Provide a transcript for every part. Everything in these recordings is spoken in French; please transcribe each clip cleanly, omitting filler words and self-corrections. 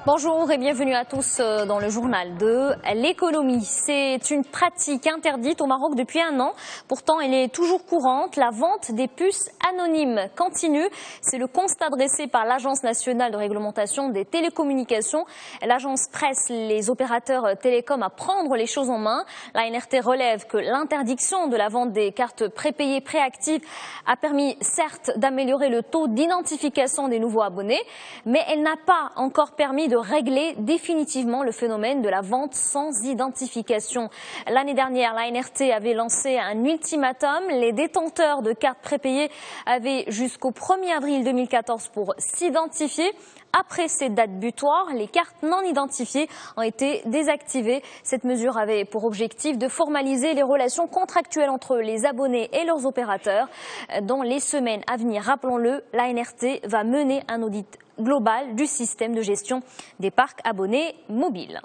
Bonjour et bienvenue à tous dans le journal de l'économie. C'est une pratique interdite au Maroc depuis un an. Pourtant, elle est toujours courante. La vente des puces anonymes continue. C'est le constat dressé par l'Agence nationale de réglementation des télécommunications. L'agence presse les opérateurs télécoms à prendre les choses en main. La NRT relève que l'interdiction de la vente des cartes prépayées préactives a permis certes d'améliorer le taux d'identification des nouveaux abonnés, mais elle n'a pas encore permis de régler définitivement le phénomène de la vente sans identification. L'année dernière, la NRT avait lancé un ultimatum. Les détenteurs de cartes prépayées avaient jusqu'au 1er avril 2014 pour s'identifier. Après ces dates butoirs, les cartes non identifiées ont été désactivées. Cette mesure avait pour objectif de formaliser les relations contractuelles entre les abonnés et leurs opérateurs. Dans les semaines à venir, rappelons-le, la NRT va mener un audit global du système de gestion des parcs abonnés mobiles.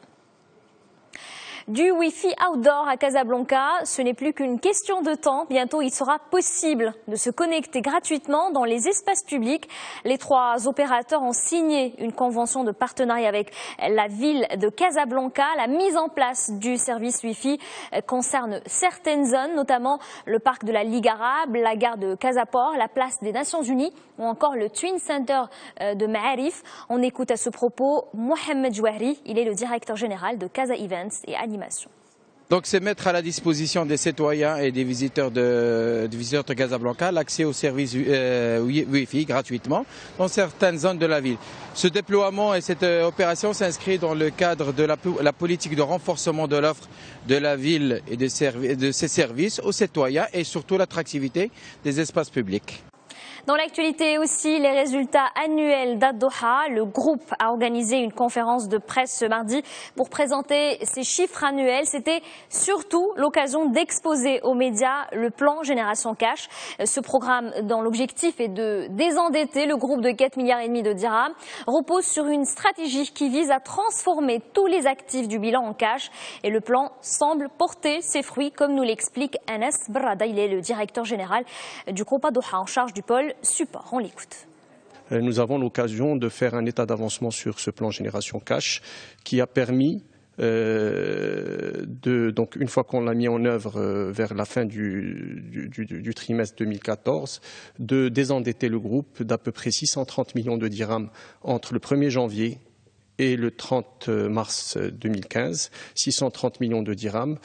Du Wi-Fi outdoor à Casablanca, ce n'est plus qu'une question de temps. Bientôt, il sera possible de se connecter gratuitement dans les espaces publics. Les 3 opérateurs ont signé une convention de partenariat avec la ville de Casablanca. La mise en place du service Wi-Fi concerne certaines zones, notamment le parc de la Ligue arabe, la gare de Casaport, la place des Nations Unies ou encore le Twin Center de Ma'arif. On écoute à ce propos Mohamed Jouahri, il est le directeur général de Casa Events et Animation. Donc c'est mettre à la disposition des citoyens et des visiteurs de Casablanca l'accès aux services Wi-Fi gratuitement dans certaines zones de la ville. Ce déploiement et cette opération s'inscrit dans le cadre de la politique de renforcement de l'offre de la ville et de ses services aux citoyens et surtout l'attractivité des espaces publics. Dans l'actualité aussi, les résultats annuels d'Ad-Doha. Le groupe a organisé une conférence de presse ce mardi pour présenter ses chiffres annuels. C'était surtout l'occasion d'exposer aux médias le plan Génération Cash. Ce programme, dont l'objectif est de désendetter le groupe de 4,5 milliards de dirhams, repose sur une stratégie qui vise à transformer tous les actifs du bilan en cash. Et le plan semble porter ses fruits, comme nous l'explique Anas Brada. Il est le directeur général du groupe Ad-Doha en charge du pôle support. On l'écoute. Nous avons l'occasion de faire un état d'avancement sur ce plan Génération Cash qui a permis, donc une fois qu'on l'a mis en œuvre vers la fin du trimestre 2014, de désendetter le groupe d'à peu près 630 millions de dirhams entre le 1er janvier et le 30 mars 2015, 630 millions de dirhams,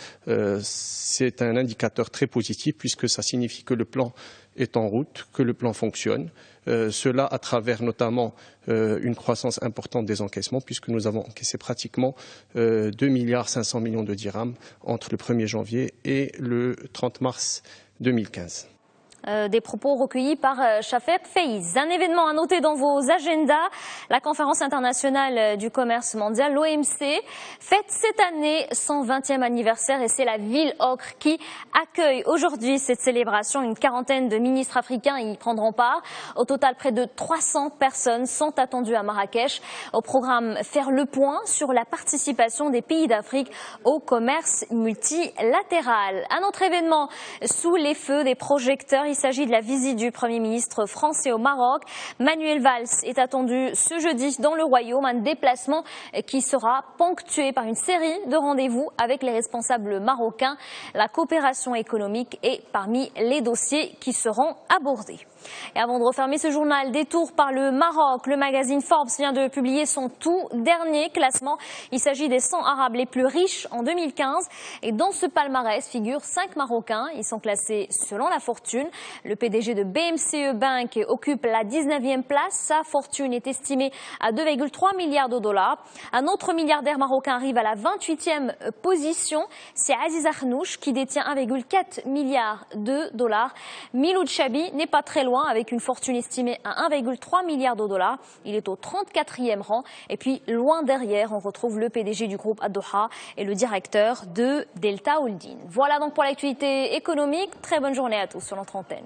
c'est un indicateur très positif puisque ça signifie que le plan est en route, que le plan fonctionne. Cela à travers notamment une croissance importante des encaissements puisque nous avons encaissé pratiquement 2,5 milliards de dirhams entre le 1er janvier et le 30 mars 2015. Des propos recueillis par Shafek Feiz. Un événement à noter dans vos agendas, la conférence internationale du commerce mondial, l'OMC, fête cette année son 20e anniversaire et c'est la ville Ocre qui accueille aujourd'hui cette célébration. Une quarantaine de ministres africains y prendront part. Au total, près de 300 personnes sont attendues à Marrakech. Au programme, faire le point sur la participation des pays d'Afrique au commerce multilatéral. Un autre événement sous les feux des projecteurs. Il s'agit de la visite du Premier ministre français au Maroc. Manuel Valls est attendu ce jeudi dans le Royaume, un déplacement qui sera ponctué par une série de rendez-vous avec les responsables marocains. La coopération économique est parmi les dossiers qui seront abordés. Et avant de refermer ce journal, détour par le Maroc. Le magazine Forbes vient de publier son tout dernier classement. Il s'agit des 100 Arabes les plus riches en 2015. Et dans ce palmarès figurent 5 Marocains. Ils sont classés selon la fortune. Le PDG de BMCE Bank occupe la 19e place. Sa fortune est estimée à 2,3 milliards de dollars. Un autre milliardaire marocain arrive à la 28e position. C'est Aziz Akhnouch qui détient 1,4 milliard de dollars. Miloud Chabi n'est pas très loin avec une fortune estimée à 1,3 milliard de dollars. Il est au 34e rang. Et puis, loin derrière, on retrouve le PDG du groupe Ad-Doha et le directeur de Delta Holding. Voilà donc pour l'actualité économique. Très bonne journée à tous sur notre antenne.